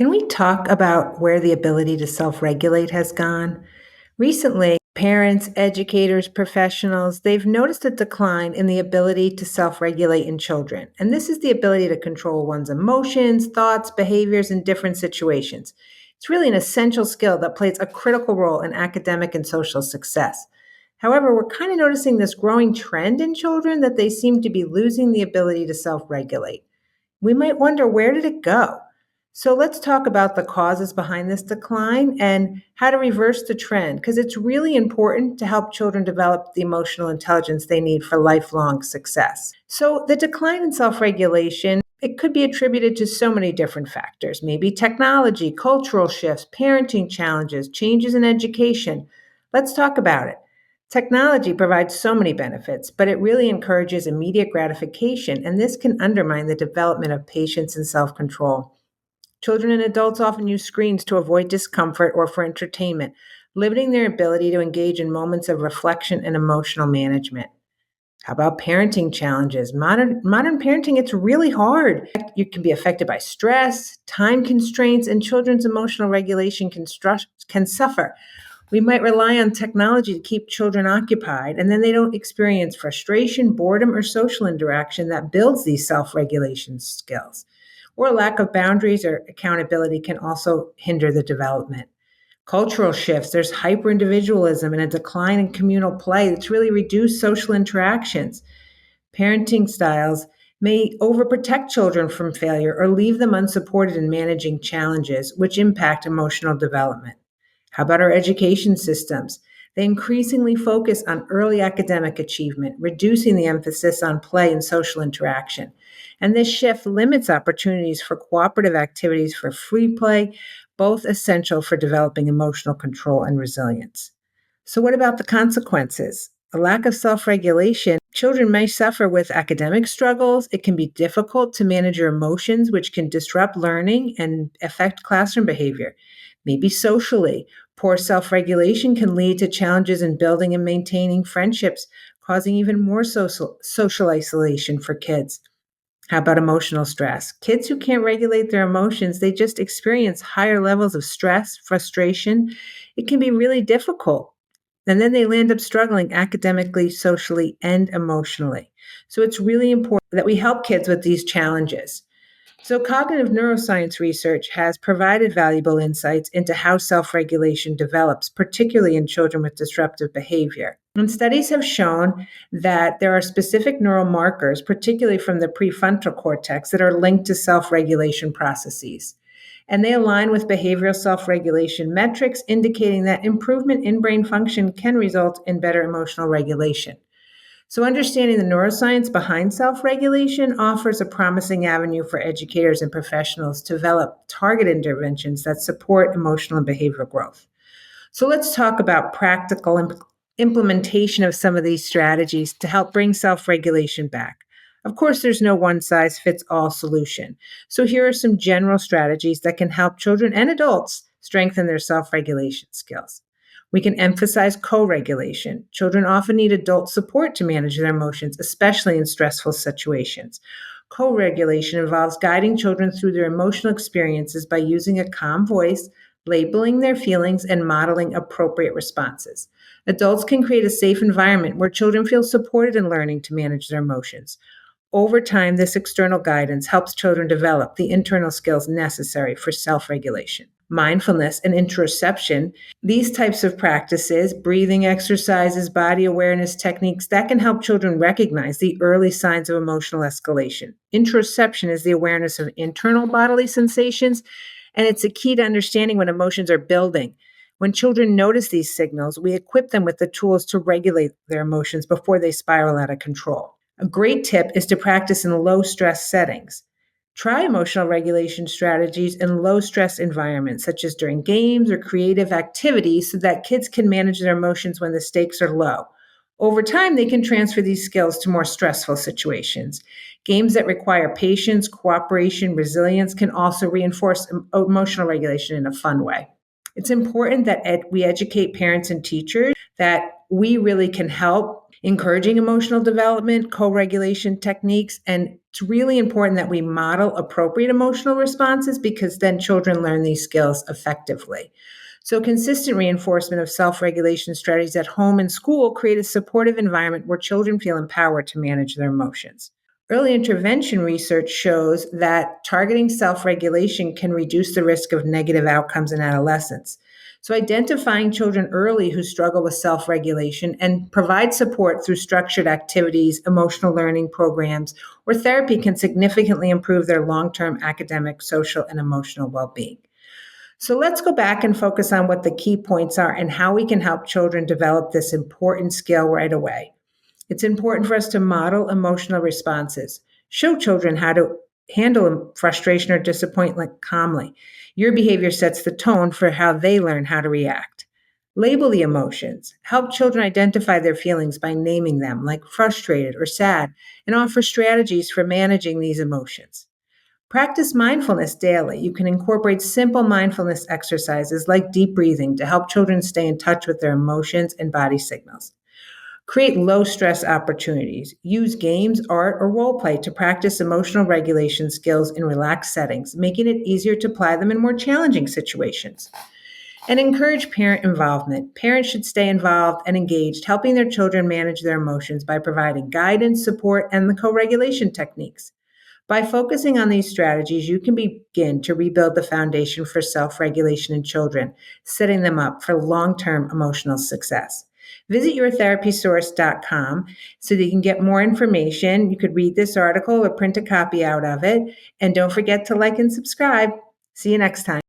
Can we talk about where the ability to self regulate has gone? Recently, parents, educators, professionals, they've noticed a decline in the ability to self regulate in children. And this is the ability to control one's emotions, thoughts, behaviors in different situations. It's really an essential skill that plays a critical role in academic and social success. However, we're kind of noticing this growing trend in children that they seem to be losing the ability to self regulate. We might wonder, where did it go? So let's talk about the causes behind this decline and how to reverse the trend, because it's really important to help children develop the emotional intelligence they need for lifelong success. So the decline in self-regulation, it could be attributed to so many different factors, maybe technology, cultural shifts, parenting challenges, changes in education. Let's talk about it. Technology provides so many benefits, but it really encourages immediate gratification, and this can undermine the development of patience and self control. Children and adults often use screens to avoid discomfort or for entertainment, limiting their ability to engage in moments of reflection and emotional management. How about parenting challenges? Modern parenting, it's really hard. You can be affected by stress, time constraints, and children's emotional regulation can suffer. We might rely on technology to keep children occupied, and then they don't experience frustration, boredom, or social interaction that builds these self regulation skills. Or lack of boundaries or accountability can also hinder the development. Cultural shifts, there's hyper individualism and a decline in communal play that's really reduced social interactions. Parenting styles may overprotect children from failure or leave them unsupported in managing challenges, which impact emotional development. How about our education systems? They increasingly focus on early academic achievement, reducing the emphasis on play and social interaction. And this shift limits opportunities for cooperative activities for free play, both essential for developing emotional control and resilience. So, what about the consequences? A lack of self regulation, children may suffer with academic struggles. It can be difficult to manage your emotions, which can disrupt learning and affect classroom behavior. Maybe socially, poor self regulation can lead to challenges in building and maintaining friendships, causing even more social isolation for kids. How about emotional stress? Kids who can't regulate their emotions, they just experience higher levels of stress, frustration. It can be really difficult. And then they land up struggling academically, socially, and emotionally. So it's really important that we help kids with these challenges. So, cognitive neuroscience research has provided valuable insights into how self regulation develops, particularly in children with disruptive behavior. And studies have shown that there are specific neural markers, particularly from the prefrontal cortex, that are linked to self regulation processes. And they align with behavioral self regulation metrics, indicating that improvement in brain function can result in better emotional regulation. So, understanding the neuroscience behind self regulation offers a promising avenue for educators and professionals to develop targeted interventions that support emotional and behavioral growth. So, let's talk about practical implementation of some of these strategies to help bring self regulation back. Of course, there's no one size fits all solution. So, here are some general strategies that can help children and adults strengthen their self regulation skills. We can emphasize co regulation. Children often need adult support to manage their emotions, especially in stressful situations. Co regulation involves guiding children through their emotional experiences by using a calm voice, labeling their feelings, and modeling appropriate responses. Adults can create a safe environment where children feel supported in learning to manage their emotions. Over time, this external guidance helps children develop the internal skills necessary for self regulation. Mindfulness and interoception, these types of practices, breathing exercises, body awareness techniques, that can help children recognize the early signs of emotional escalation. Interoception is the awareness of internal bodily sensations, and it's a key to understanding when emotions are building. When children notice these signals, we equip them with the tools to regulate their emotions before they spiral out of control. A great tip is to practice in low stress settings. Try emotional regulation strategies in low stress environments, such as during games or creative activities, so that kids can manage their emotions when the stakes are low. Over time, they can transfer these skills to more stressful situations. Games that require patience, cooperation, resilience can also reinforce emotional regulation in a fun way. It's important that we educate parents and teachers that we really can help encouraging emotional development, co-regulation techniques, and it's really important that we model appropriate emotional responses because then children learn these skills effectively. So consistent reinforcement of self-regulation strategies at home and school create a supportive environment where children feel empowered to manage their emotions. Early intervention research shows that targeting self-regulation can reduce the risk of negative outcomes in adolescence. So, identifying children early who struggle with self regulation and provide support through structured activities, emotional learning programs, or therapy can significantly improve their long term academic, social, and emotional well being. So, let's go back and focus on what the key points are and how we can help children develop this important skill right away. It's important for us to model emotional responses, show children how to handle frustration or disappointment calmly. Your behavior sets the tone for how they learn how to react. Label the emotions. Help children identify their feelings by naming them, like frustrated or sad, and offer strategies for managing these emotions. Practice mindfulness daily. You can incorporate simple mindfulness exercises like deep breathing to help children stay in touch with their emotions and body signals. Create low stress opportunities. Use games, art, or role play to practice emotional regulation skills in relaxed settings, making it easier to apply them in more challenging situations. And encourage parent involvement. Parents should stay involved and engaged, helping their children manage their emotions by providing guidance, support, and the co regulation techniques. By focusing on these strategies, you can begin to rebuild the foundation for self regulation in children, setting them up for long term emotional success. Visit yourtherapysource.com so that you can get more information. You could read this article or print a copy out of it. And don't forget to like and subscribe. See you next time.